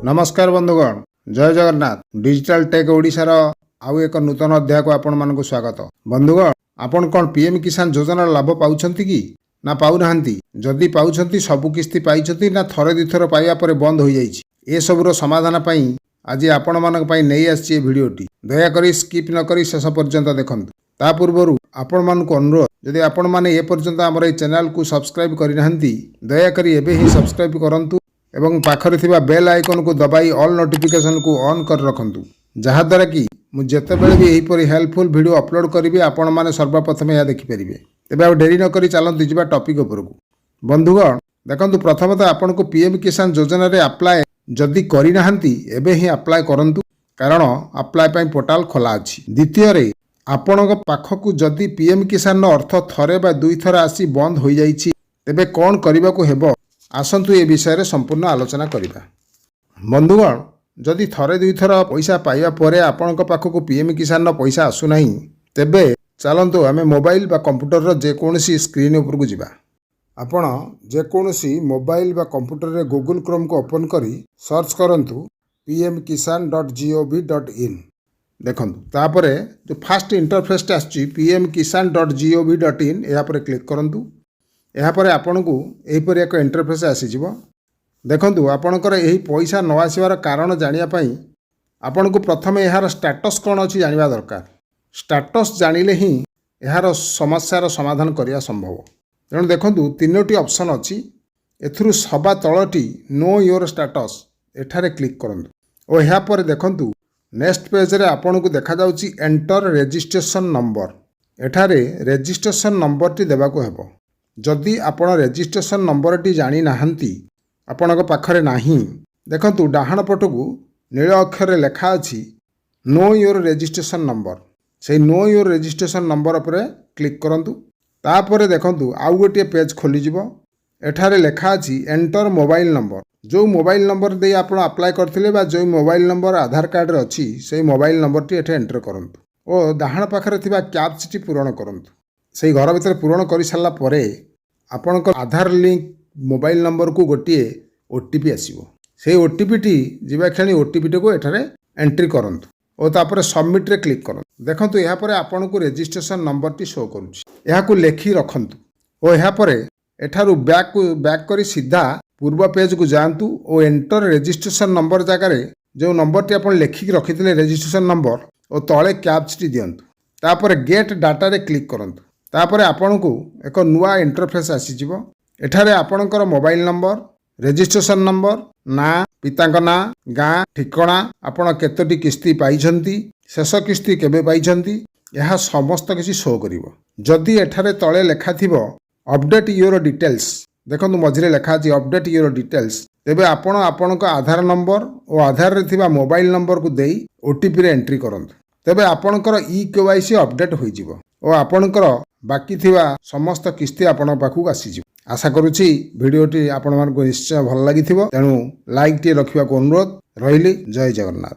नमस्कार बंधुगण, जय जगन्नाथ। डिजिटल टेक ओडिशार आउ एक नूतन अध्याय को आपण मानक स्वागत। बंधुगण, आपण कौन पीएम किसान योजना लाभ पाउछंती कि ना पाउनाहांती? जदि पाउछंती सबु किस्ती पाइछंती ना थरे दिथर पाइबा परे बंद हो जाइछि? ए सबुर समाधान पई आज आपण मानक पई नै आछि ए भिडियोटी। दया करी स्किप न करी शेष पर्यंत देखंतु। ता पूर्वरु आपण मानक अनुरोध, जदि आपण माने ए पर्यंत हमर ए चैनल को सब्सक्राइब करि नाहंती, दया करी एबे ही सब्सक्राइब करंतु एवं पाखरे थिबा बेल आइकन को दबाई ऑल नोटिफिकेशन को ऑन कर रखंतु, जहा द्वारा कि मु जेतेबेले भी एहीपरि हेल्पफुल वीडियो अपलोड करिवे आपण माने सर्वप्रथम या देखि परिबे। तेबे आ डेरी न करी चलंतु जिबा टॉपिक उपरकू। बंधुगण देखंतु, प्रथमतः आपण को पीएम किसान योजना रे अप्लाई जदि करि नाहंती एबे ही अप्लाई करंतु, कारण अप्लाई पई पोर्टल खोला अछि। द्वितीय रे आपण को पाखकू जदि पीएम किसान नो अर्थ थरे बा दुई थर आसी बंद होई जाइछि, तेबे कोन करिबा को हेबो आसंतु ए विषय रे संपूर्ण आलोचना करिबा। बंधुगण, जदि थरे दुई थर पैसा पाइबा परे आपण को पाखकू पीएम किसान नो पैसा आसु नाही, तेबे चलंतु आमे मोबाइल बा कंप्यूटर रो जे कोनसी स्क्रीन ऊपर को जिबा। आपण जे कोनसी मोबाइल बा कंप्यूटर रे गूगल क्रोम को ओपन करी सर्च करंतु pmkisan.gov.in। देखंतु तापरे जो फास्ट इंटरफेस आछि pmkisan.gov.in या पर क्लिक करंतु। यहाँ पर आपन को एहीपरि एक इंटरफेस आसीजिवो। देखंतु आपणकर एही पैसा न आसीबार कारण जानिया पई आपन को प्रथमे यार स्टेटस कोन अछि जानिबा दरकार। स्टेटस जानिले ही यार समस्यार समाधान करिया संभव। तेणु देखंतु तीनोटी ऑप्शन अछि, एथुरु सभा तळटी नो योर स्टेटस एठारे क्लिक करंतु ओ यहाँ पर देखंतु नेक्स्ट पेज रे आपन को देखा जाउची एंटर रजिस्ट्रेशन नंबर। एठारे रजिस्ट्रेशन नंबर टी देबा को हेबो। जदि आपण रजिस्ट्रेशन नंबर टी जानी नाहंती, आपण को पाखरे नाही, देखंतु डाहाण पटकू नील अक्षर रे लेखा अछि नो योर रजिस्ट्रेशन नंबर। से नो योर रजिस्ट्रेशन नंबर पर क्लिक करंतु। तापरे देखंतु आउ गोटे पेज खोली जिवो। एठारे लेखा अछि एंटर मोबाइल नंबर। जो मोबाइल नंबर दे आपण अप्लाई करथिले बा जो मोबाइल नंबर आधार कार्ड रे अछि, से मोबाइल नंबर टी एठे एंटर करंतु ओ डाहाण पाखरे थिबा कैप्चा टी पूरण करंतु। से घर भीतर पूरण कर सारा पर आपण आधार लिंक मोबाइल नंबर को गोटे ओटीपी आसीबो। से ओटीपी टी जीवा क्षणी ओटीपी टी को एठारे एंट्री करंतु और तापर सबमिट रे क्लिक करंतु। देखंतु यहाँ पर आपण को रजिस्ट्रेशन नंबर टी शो करूछि, यहाँ को लेखि रखंतु और यहाँ पर एठारु बैक करी सीधा पूर्व पेज को जांतु और एंटर रजिस्ट्रेशन नंबर जगह जो नंबर टी आपण लेखिक रखिथिले रजिस्ट्रेशन नंबर और तळे कैप्चा टी दियंतु। तापर गेट डाटा रे क्लिक करंतु। तापर आपण को एक नुआ इंटरफेस आसीजिवो। एठारे आपणकर मोबाइल नंबर, रजिस्ट्रेशन नंबर, ना, पितांक ना, गाँ ठिकाना, आपण केतोटी किस्ती पाइछंती, शेष किस्ती केबे पाइछंती, यह समस्त किसी शो करिवो। जदि एठारे तळे लेखा थिबो अपडेट योर डिटेल्स, देखंतु मझिरे लेखा अछि अपडेट योर डिटेल्स, तेबे आपण आपणक आधार नंबर और आधार रे थिबा मोबाइल नंबर को देई ओटीपी रे एंट्री करंतु। तेबे आपणकर केवाईसी अपडेट होई जिवो और आपणकर बाकी थिबा समस्त किस्ती आपण पाखु आसीजिवो। आशा करूछि भिडियोटी आपण मानको निश्चय भल लागिथिबो। तेणु लाइक टी रखिबा को अनुरोध रहिली। जय जगन्नाथ।